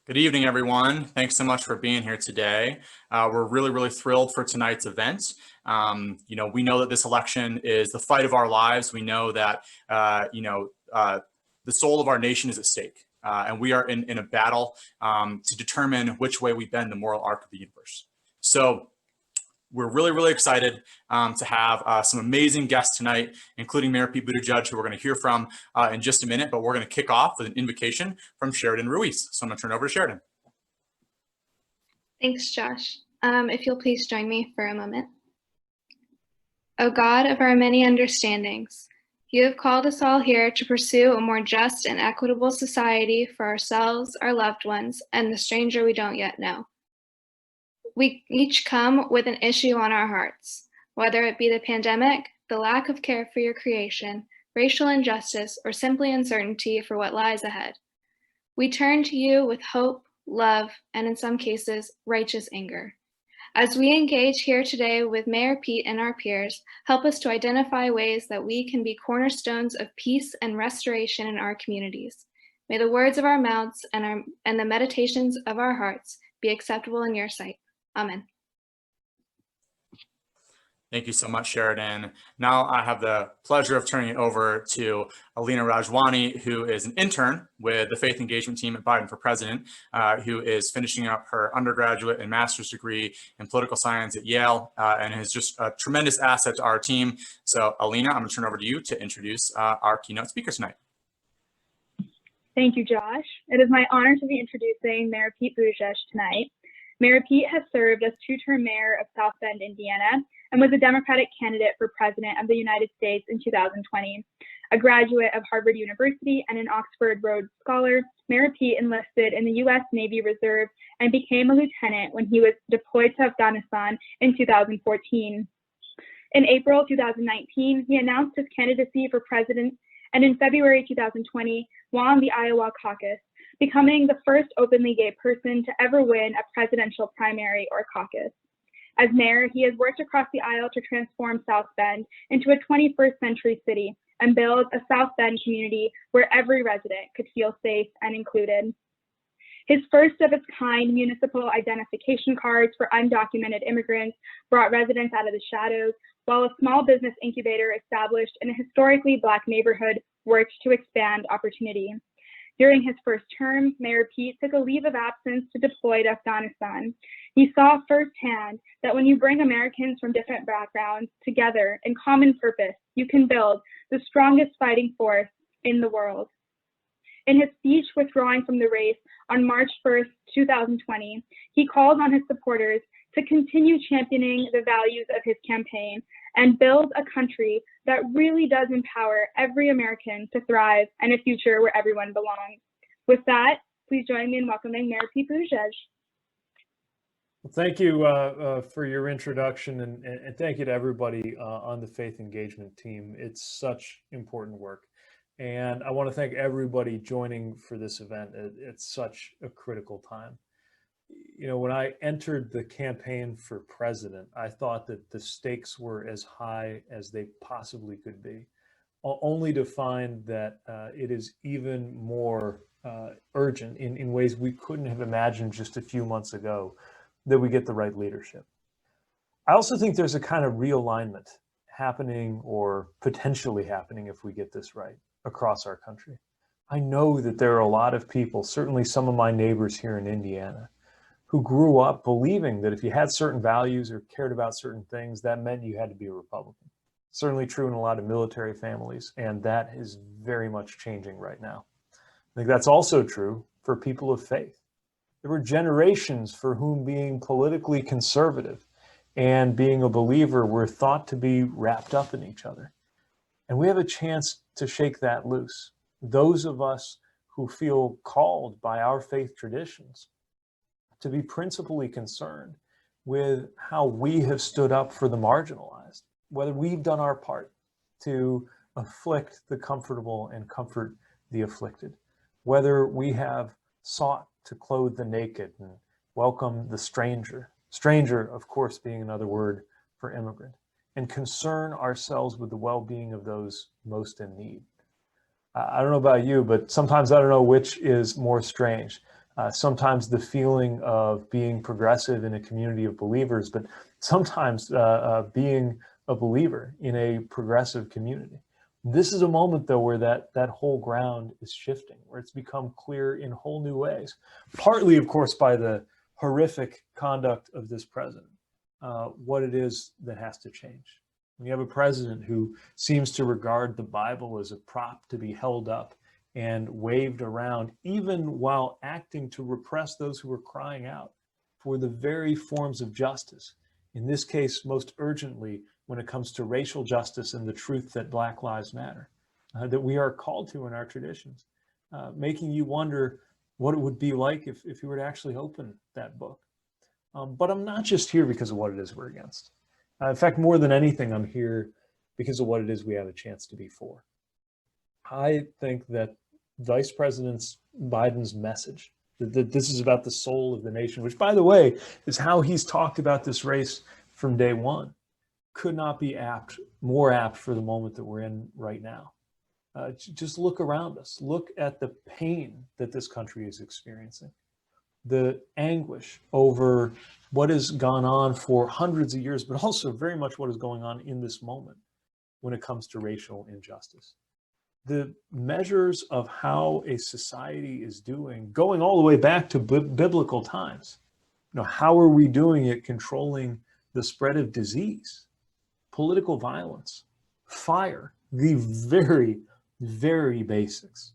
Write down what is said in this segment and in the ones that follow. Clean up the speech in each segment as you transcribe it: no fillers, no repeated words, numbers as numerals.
Good evening, everyone. Thanks so much for being here today. We're really thrilled for tonight's event. We know that this election is the fight of our lives. We know that, the soul of our nation is at stake. And we are in a battle to determine which way we bend the moral arc of the universe. So we're really excited to have some amazing guests tonight, including Mayor Pete Buttigieg, who we're going to hear from in just a minute. But we're going to kick off with an invocation from Sheridan Ruiz. So I'm going to turn it over to Sheridan. Thanks, Josh. If you'll please join me for a moment. O God of our many understandings, you have called us all here to pursue a more just and equitable society for ourselves, our loved ones, and the stranger we don't yet know. We each come with an issue on our hearts, whether it be the pandemic, the lack of care for your creation, racial injustice, or simply uncertainty for what lies ahead. We turn to you with hope, love, and in some cases, righteous anger. As we engage here today with Mayor Pete and our peers, help us to identify ways that we can be cornerstones of peace and restoration in our communities. May the words of our mouths and the meditations of our hearts be acceptable in your sight. Amen. Thank you so much, Sheridan. Now I have the pleasure of turning it over to Alina Rajwani, who is an intern with the Faith Engagement team at Biden for President, who is finishing up her undergraduate and master's degree in political science at Yale, and is just a tremendous asset to our team. So Alina, I'm going to turn over to you to introduce our keynote speaker tonight. Thank you, Josh. It is my honor to be introducing Mayor Pete Bouzesch tonight. Mayor Pete has served as two-term mayor of South Bend, Indiana, and was a Democratic candidate for President of the United States in 2020. A graduate of Harvard University and an Oxford Rhodes Scholar, Mayor Pete enlisted in the U.S. Navy Reserve and became a lieutenant when he was deployed to Afghanistan in 2014. In April 2019, he announced his candidacy for president, and in February 2020, won the Iowa caucus, becoming the first openly gay person to ever win a presidential primary or caucus. As mayor, he has worked across the aisle to transform South Bend into a 21st century city and build a South Bend community where every resident could feel safe and included. His first of its kind municipal identification cards for undocumented immigrants brought residents out of the shadows, while a small business incubator established in a historically Black neighborhood worked to expand opportunity. During his first term, Mayor Pete took a leave of absence to deploy to Afghanistan. He saw firsthand that when you bring Americans from different backgrounds together in common purpose, you can build the strongest fighting force in the world. In his speech withdrawing from the race on March 1st, 2020, he called on his supporters to continue championing the values of his campaign and build a country that really does empower every American to thrive and a future where everyone belongs. With that, please join me in welcoming Mayor Pete Buttigieg. Well, thank you for your introduction, and thank you to everybody on the Faith Engagement team. It's such important work. And I want to thank everybody joining for this event at such a critical time. You know, when I entered the campaign for president, I thought that the stakes were as high as they possibly could be, only to find that it is even more urgent in ways we couldn't have imagined just a few months ago that we get the right leadership. I also think there's a kind of realignment happening, or potentially happening if we get this right, across our country. I know that there are a lot of people, certainly some of my neighbors here in Indiana, who grew up believing that if you had certain values or cared about certain things, that meant you had to be a Republican. Certainly true in a lot of military families, and that is very much changing right now. I think that's also true for people of faith. There were generations for whom being politically conservative and being a believer were thought to be wrapped up in each other. And we have a chance to shake that loose. Those of us who feel called by our faith traditions to be principally concerned with how we have stood up for the marginalized, whether we've done our part to afflict the comfortable and comfort the afflicted, whether we have sought to clothe the naked and welcome the stranger, of course, being another word for immigrant, and concern ourselves with the well-being of those most in need. I don't know about you, but sometimes I don't know which is more strange. sometimes the feeling of being progressive in a community of believers, but sometimes being a believer in a progressive community. This is a moment, though, where that whole ground is shifting, where it's become clear in whole new ways, partly, of course, by the horrific conduct of this president, what it is that has to change. When you have a president who seems to regard the Bible as a prop to be held up and waved around, even while acting to repress those who were crying out for the very forms of justice, in this case, most urgently, when it comes to racial justice and the truth that Black Lives Matter, that we are called to in our traditions, making you wonder what it would be like if you were to actually open that book. But I'm not just here because of what it is we're against. In fact, more than anything, I'm here because of what it is we have a chance to be for. I think that Vice President Biden's message, that this is about the soul of the nation, which, by the way, is how he's talked about this race from day one, could not be more apt for the moment that we're in right now. Just look around us. Look at the pain that this country is experiencing, the anguish over what has gone on for hundreds of years, but also very much what is going on in this moment when it comes to racial injustice. The measures of how a society is doing, going all the way back to biblical times. How are we doing at controlling the spread of disease, political violence, fire, the very, very basics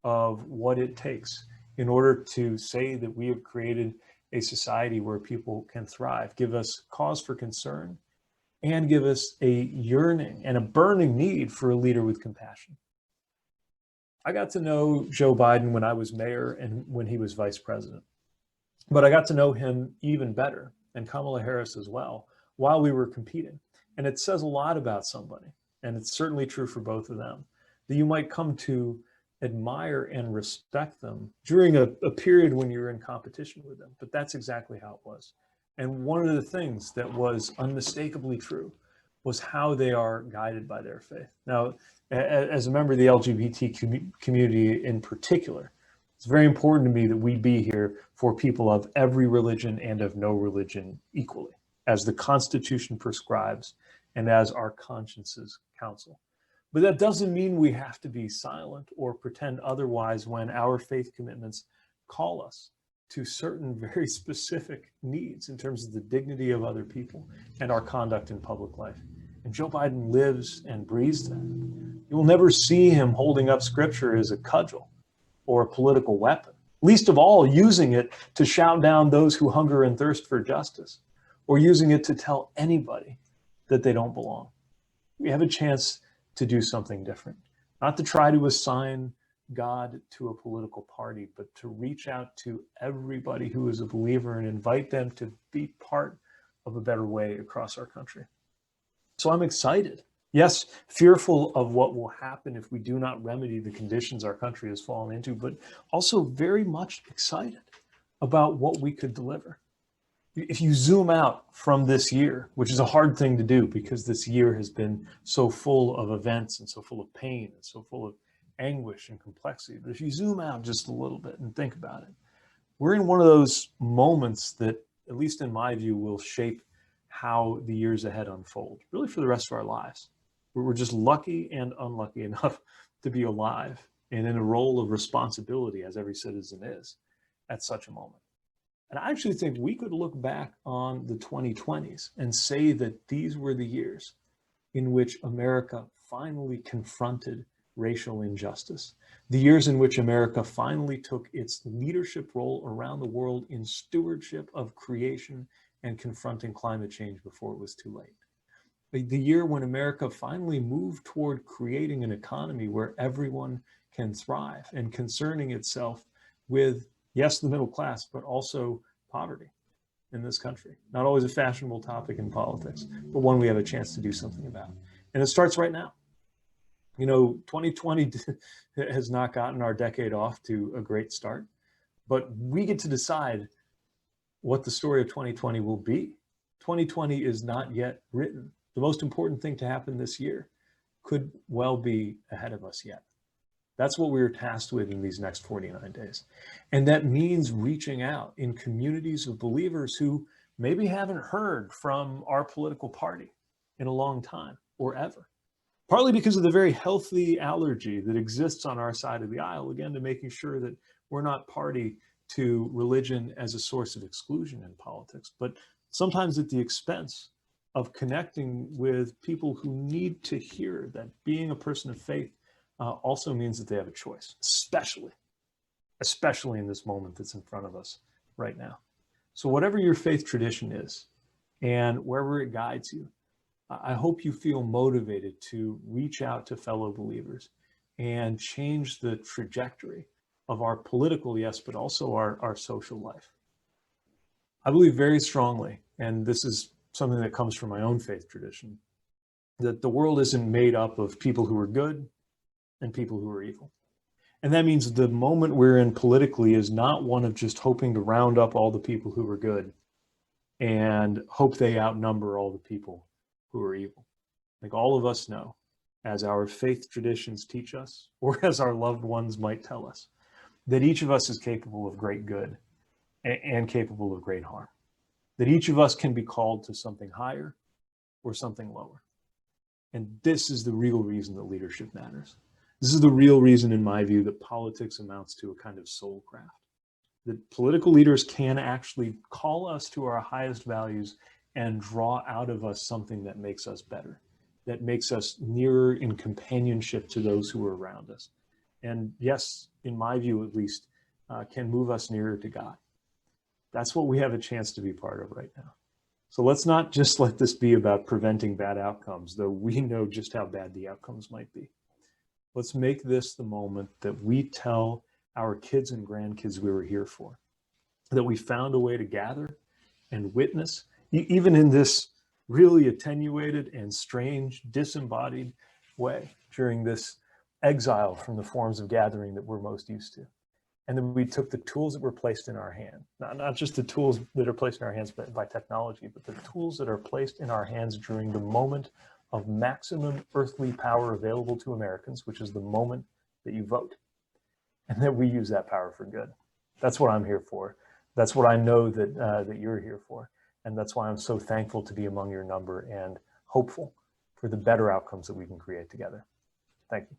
of what it takes in order to say that we have created a society where people can thrive, give us cause for concern, and give us a yearning and a burning need for a leader with compassion. I got to know Joe Biden when I was mayor and when he was vice president, but I got to know him even better, and Kamala Harris as well, while we were competing. And it says a lot about somebody, and it's certainly true for both of them, that you might come to admire and respect them during a period when you're in competition with them. But that's exactly how it was. And one of the things that was unmistakably true was how they are guided by their faith. Now, as a member of the LGBT community in particular, it's very important to me that we be here for people of every religion and of no religion equally, as the Constitution prescribes and as our consciences counsel. But that doesn't mean we have to be silent or pretend otherwise when our faith commitments call us to certain very specific needs in terms of the dignity of other people and our conduct in public life. And Joe Biden lives and breathes that. You will never see him holding up scripture as a cudgel or a political weapon, least of all using it to shout down those who hunger and thirst for justice, or using it to tell anybody that they don't belong. We have a chance to do something different, not to try to assign God to a political party, but to reach out to everybody who is a believer and invite them to be part of a better way across our country. So I'm excited. Yes, fearful of what will happen if we do not remedy the conditions our country has fallen into, but also very much excited about what we could deliver. If you zoom out from this year, which is a hard thing to do because this year has been so full of events and so full of pain and so full of anguish and complexity, but if you zoom out just a little bit and think about it, we're in one of those moments that, at least in my view, will shape how the years ahead unfold, really for the rest of our lives. We're just lucky and unlucky enough to be alive and in a role of responsibility, as every citizen is, at such a moment. And I actually think we could look back on the 2020s and say that these were the years in which America finally confronted racial injustice, the years in which America finally took its leadership role around the world in stewardship of creation and confronting climate change before it was too late. The year when America finally moved toward creating an economy where everyone can thrive and concerning itself with, yes, the middle class, but also poverty in this country. Not always a fashionable topic in politics, but one we have a chance to do something about. And it starts right now. 2020 has not gotten our decade off to a great start, but we get to decide what the story of 2020 will be. 2020 is not yet written. The most important thing to happen this year could well be ahead of us yet. That's what we are tasked with in these next 49 days. And that means reaching out in communities of believers who maybe haven't heard from our political party in a long time or ever. Partly because of the very healthy allergy that exists on our side of the aisle, again, to making sure that we're not party to religion as a source of exclusion in politics, but sometimes at the expense of connecting with people who need to hear that being a person of faith also means that they have a choice, especially in this moment that's in front of us right now. So whatever your faith tradition is and wherever it guides you, I hope you feel motivated to reach out to fellow believers and change the trajectory of our political, yes, but also our social life. I believe very strongly, and this is something that comes from my own faith tradition, that the world isn't made up of people who are good and people who are evil. And that means the moment we're in politically is not one of just hoping to round up all the people who are good and hope they outnumber all the people who are evil. Like all of us know, as our faith traditions teach us, or as our loved ones might tell us, that each of us is capable of great good and capable of great harm. That each of us can be called to something higher or something lower. And this is the real reason that leadership matters. This is the real reason, in my view, that politics amounts to a kind of soul craft. That political leaders can actually call us to our highest values and draw out of us something that makes us better, that makes us nearer in companionship to those who are around us. And yes, in my view at least, can move us nearer to God. That's what we have a chance to be part of right now. So let's not just let this be about preventing bad outcomes, though we know just how bad the outcomes might be. Let's make this the moment that we tell our kids and grandkids we were here for, that we found a way to gather and witness, even in this really attenuated and strange, disembodied way during this exile from the forms of gathering that we're most used to. And then we took the tools that were placed in our hand, not just the tools that are placed in our hands by technology, but the tools that are placed in our hands during the moment of maximum earthly power available to Americans, which is the moment that you vote, and that we use that power for good. That's what I'm here for. That's what I know that you're here for. And that's why I'm so thankful to be among your number and hopeful for the better outcomes that we can create together. Thank you.